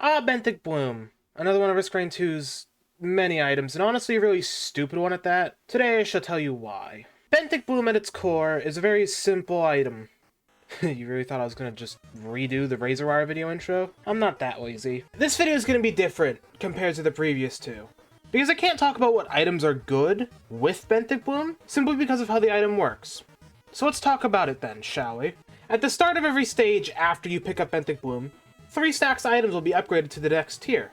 Benthic Bloom. Another one of Risk Rain 2's many items, and honestly a really stupid one at that. Today I shall tell you why. Benthic Bloom at its core is a very simple item. You really thought I was gonna just redo the Razor Wire video intro? I'm not that lazy. This video is gonna be different compared to the previous two, because I can't talk about what items are good with Benthic Bloom, simply because of how the item works. So let's talk about it then, shall we? At the start of every stage after you pick up Benthic Bloom, 3 stacks of items will be upgraded to the next tier.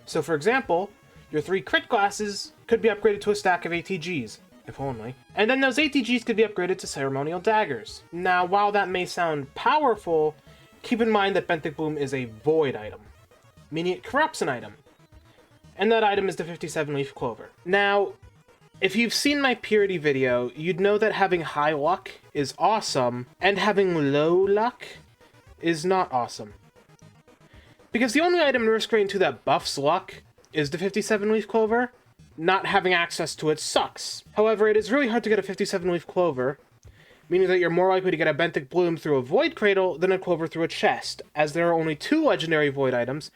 So for example, your 3 crit glasses could be upgraded to a stack of ATGs, if only. And then those ATGs could be upgraded to ceremonial daggers. Now, while that may sound powerful, keep in mind that Benthic Bloom is a void item, meaning it corrupts an item. And that item is the 57 leaf clover. Now, if you've seen my purity video, you'd know that having high luck is awesome, and having low luck is not awesome. Because the only item in Risk Rain 2 that buffs luck is the 57 leaf clover. Not having access to it sucks. However, it is really hard to get a 57 leaf clover, meaning that you're more likely to get a Benthic Bloom through a void cradle than a clover through a chest, as there are only 2 legendary void items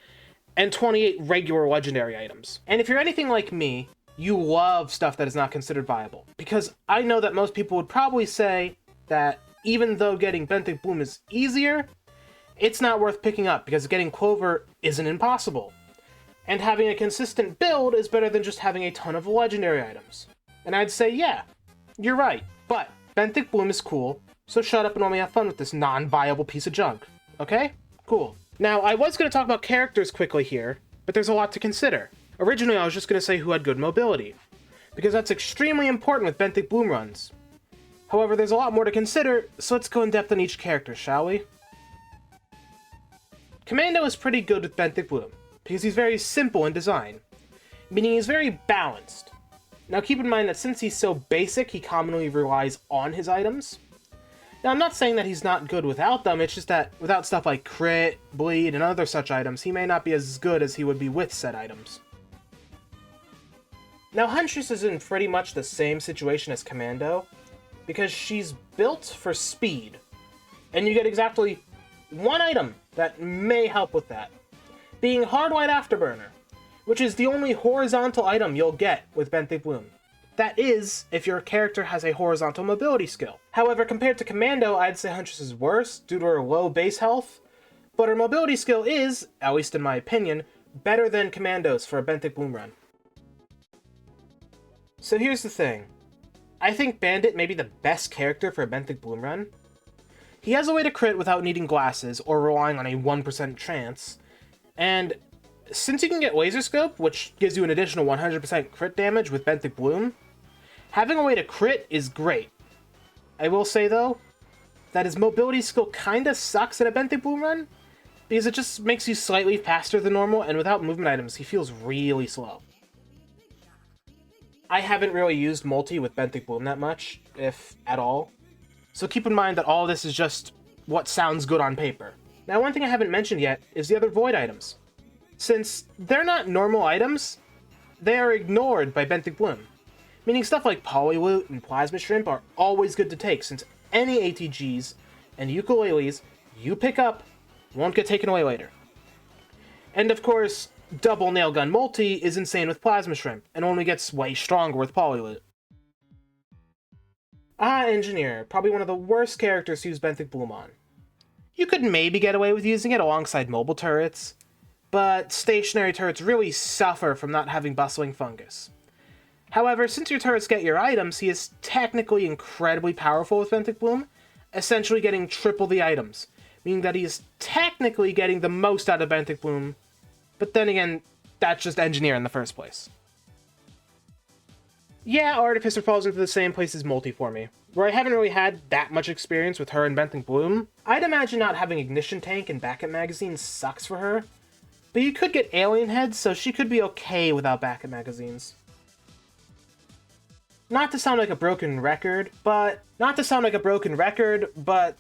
and 28 regular legendary items. And if you're anything like me, you love stuff that is not considered viable. Because I know that most people would probably say that even though getting Benthic Bloom is easier, it's not worth picking up because getting clover isn't impossible. And having a consistent build is better than just having a ton of legendary items. And I'd say, yeah, you're right. But Benthic Bloom is cool, so shut up and let me have fun with this non-viable piece of junk. Okay? Cool. Now, I was going to talk about characters quickly here, but there's a lot to consider. Originally, I was just going to say who had good mobility, because that's extremely important with Benthic Bloom runs. However, there's a lot more to consider, so let's go in depth on each character, shall we? Commando is pretty good with Benthic Bloom, because he's very simple in design, meaning he's very balanced. Now keep in mind that since he's so basic, he commonly relies on his items. Now I'm not saying that he's not good without them, it's just that without stuff like crit, bleed, and other such items, he may not be as good as he would be with said items. Now Huntress is in pretty much the same situation as Commando, because she's built for speed, and you get exactly 1 item that may help with that, being Hard White Afterburner, which is the only horizontal item you'll get with Benthic Bloom. That is, if your character has a horizontal mobility skill. However, compared to Commando, I'd say Huntress is worse due to her low base health, but her mobility skill is, at least in my opinion, better than Commando's for a Benthic Bloom run. So here's the thing. I think Bandit may be the best character for a Benthic Bloom run. He has a way to crit without needing glasses or relying on a 1% chance, and since you can get Laser Scope, which gives you an additional 100% crit damage with Benthic Bloom, having a way to crit is great. I will say though, that his mobility skill kinda sucks in a Benthic Bloom run, because it just makes you slightly faster than normal, and without movement items, he feels really slow. I haven't really used MULT-I with Benthic Bloom that much, if at all. So keep in mind that all this is just what sounds good on paper. Now, one thing I haven't mentioned yet is the other void items. Since they're not normal items, they are ignored by Benthic Bloom. Meaning stuff like Polyloot and Plasma Shrimp are always good to take, since any ATGs and ukuleles you pick up won't get taken away later. And of course, Double Nailgun MULT-I is insane with Plasma Shrimp, and only gets way stronger with Polyloot. Engineer, probably one of the worst characters to use Benthic Bloom on. You could maybe get away with using it alongside mobile turrets, but stationary turrets really suffer from not having bustling fungus. However, since your turrets get your items, he is technically incredibly powerful with Benthic Bloom, essentially getting triple the items, meaning that he is technically getting the most out of Benthic Bloom, but then again, that's just Engineer in the first place. Yeah, Artificer falls into the same place as MULT-I for me, where I haven't really had that much experience with her and Benthic Bloom. I'd imagine not having Ignition Tank and backup magazines sucks for her, but you could get Alien Heads, so she could be okay without backup magazines. Not to sound like a broken record, but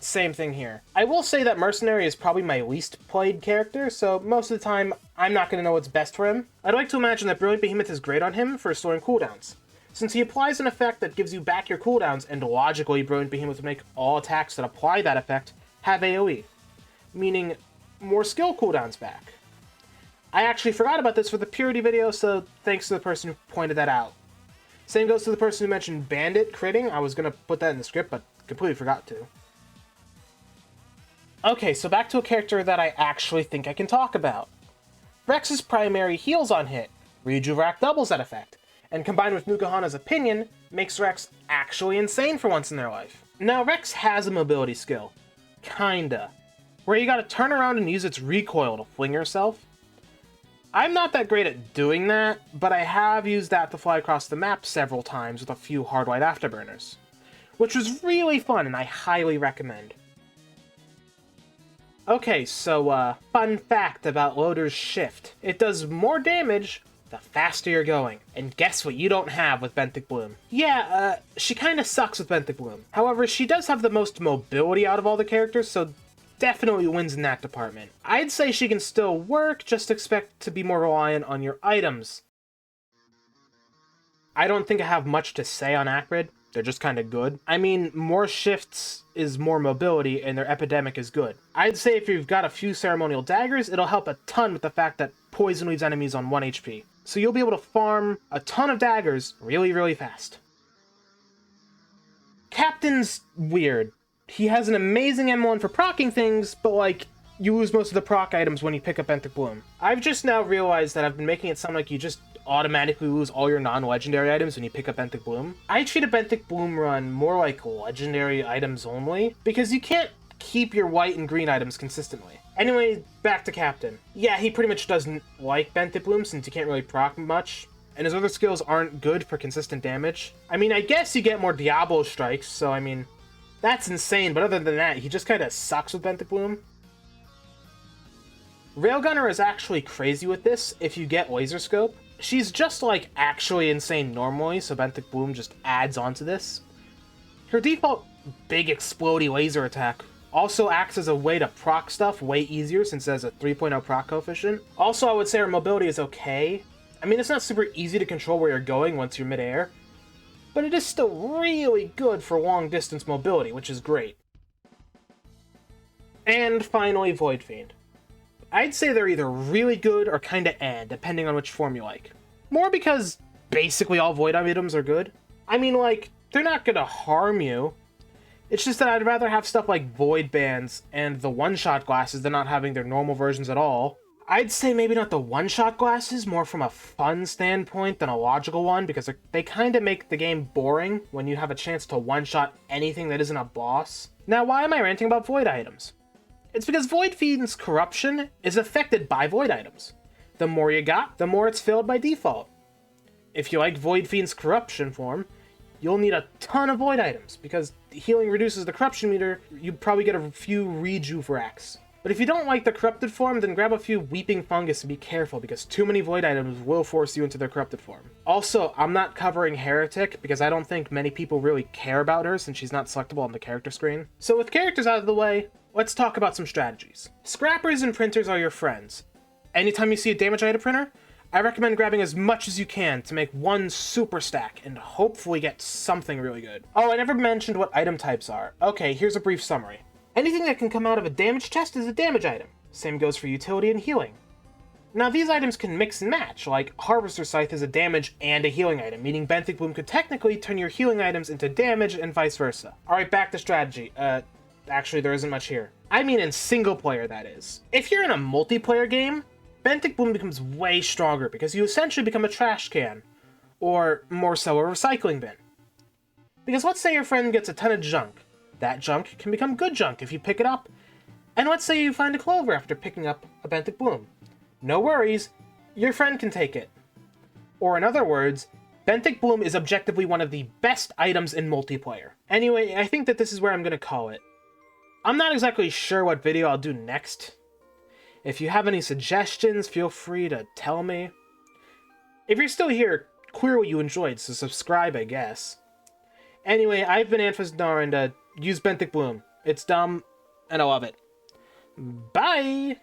same thing here. I will say that Mercenary is probably my least played character, so most of the time, I'm not going to know what's best for him. I'd like to imagine that Brilliant Behemoth is great on him for restoring cooldowns, since he applies an effect that gives you back your cooldowns, and logically Brilliant Behemoth would make all attacks that apply that effect have AoE, meaning more skill cooldowns back. I actually forgot about this for the Purity video, so thanks to the person who pointed that out. Same goes to the person who mentioned Bandit critting. I was going to put that in the script, but completely forgot to. Okay, so back to a character that I actually think I can talk about. Rex's primary heals on hit, Rejuvac doubles that effect, and combined with Nuka-Hana's opinion, makes Rex actually insane for once in their life. Now, Rex has a mobility skill. Kinda. Where you gotta turn around and use its recoil to fling yourself. I'm not that great at doing that, but I have used that to fly across the map several times with a few hard white afterburners, which was really fun and I highly recommend. Okay, so fun fact about Loader's Shift. It does more damage the faster you're going. And guess what you don't have with Benthic Bloom? Yeah, she kinda sucks with Benthic Bloom. However, she does have the most mobility out of all the characters, so definitely wins in that department. I'd say she can still work, just expect to be more reliant on your items. I don't think I have much to say on Acrid. They're just kind of good. I mean, more shifts is more mobility, and their epidemic is good. I'd say if you've got a few ceremonial daggers, it'll help a ton with the fact that poison leaves enemies on 1 HP. So you'll be able to farm a ton of daggers really, really fast. Captain's weird. He has an amazing M1 for proccing things, but like, you lose most of the proc items when you pick up Benthic Bloom. I've just now realized that I've been making it sound like you just automatically lose all your non-legendary items when you pick up Benthic Bloom. I treat a Benthic Bloom run more like legendary items only, because you can't keep your white and green items consistently. Anyway, back to Captain. Yeah, he pretty much doesn't like Benthic Bloom since you can't really proc much, and his other skills aren't good for consistent damage. I mean, I guess you get more Diablo strikes, so I mean, that's insane, but other than that, he just kinda sucks with Benthic Bloom. Railgunner is actually crazy with this if you get Laser Scope. She's just like actually insane normally, so Benthic Bloom just adds onto this. Her default big explodey laser attack also acts as a way to proc stuff way easier since it has a 3.0 proc coefficient. Also, I would say her mobility is okay. I mean, it's not super easy to control where you're going once you're midair, but it is still really good for long distance mobility, which is great. And finally, Void Fiend. I'd say they're either really good or kinda depending on which form you like. More because basically all Void items are good. I mean, like, they're not gonna harm you. It's just that I'd rather have stuff like Void Bands and the one-shot glasses than not having their normal versions at all. I'd say maybe not the one-shot glasses, more from a fun standpoint than a logical one, because they kinda make the game boring when you have a chance to one-shot anything that isn't a boss. Now, why am I ranting about Void items? It's because Void Fiend's corruption is affected by Void items. The more you got, the more it's filled by default. If you like Void Fiend's corruption form, you'll need a ton of Void items, because healing reduces the corruption meter, you probably get a few Rejuvacs. But if you don't like the corrupted form, then grab a few Weeping Fungus and be careful, because too many Void items will force you into their corrupted form. Also, I'm not covering Heretic, because I don't think many people really care about her since she's not selectable on the character screen. So with characters out of the way, let's talk about some strategies. Scrappers and printers are your friends. Anytime you see a damage item printer, I recommend grabbing as much as you can to make one super stack and hopefully get something really good. Oh, I never mentioned what item types are. Okay, here's a brief summary. Anything that can come out of a damage chest is a damage item. Same goes for utility and healing. Now these items can mix and match, like Harvester's Scythe is a damage and a healing item, meaning Benthic Bloom could technically turn your healing items into damage and vice versa. Alright, back to strategy. Actually there isn't much here. I mean in single player, that is. If you're in a multiplayer game, Benthic Bloom becomes way stronger because you essentially become a trash can, or more so a recycling bin. Because let's say your friend gets a ton of junk. That junk can become good junk if you pick it up. And let's say you find a clover after picking up a Benthic Bloom. No worries, your friend can take it. Or in other words, Benthic Bloom is objectively one of the best items in multiplayer. Anyway, I think that this is where I'm gonna call it. I'm not exactly sure what video I'll do next. If you have any suggestions, feel free to tell me. If you're still here, clearly you enjoyed, so subscribe, I guess. Anyway, I've been Anfasnar, and use Benthic Bloom. It's dumb, and I love it. Bye!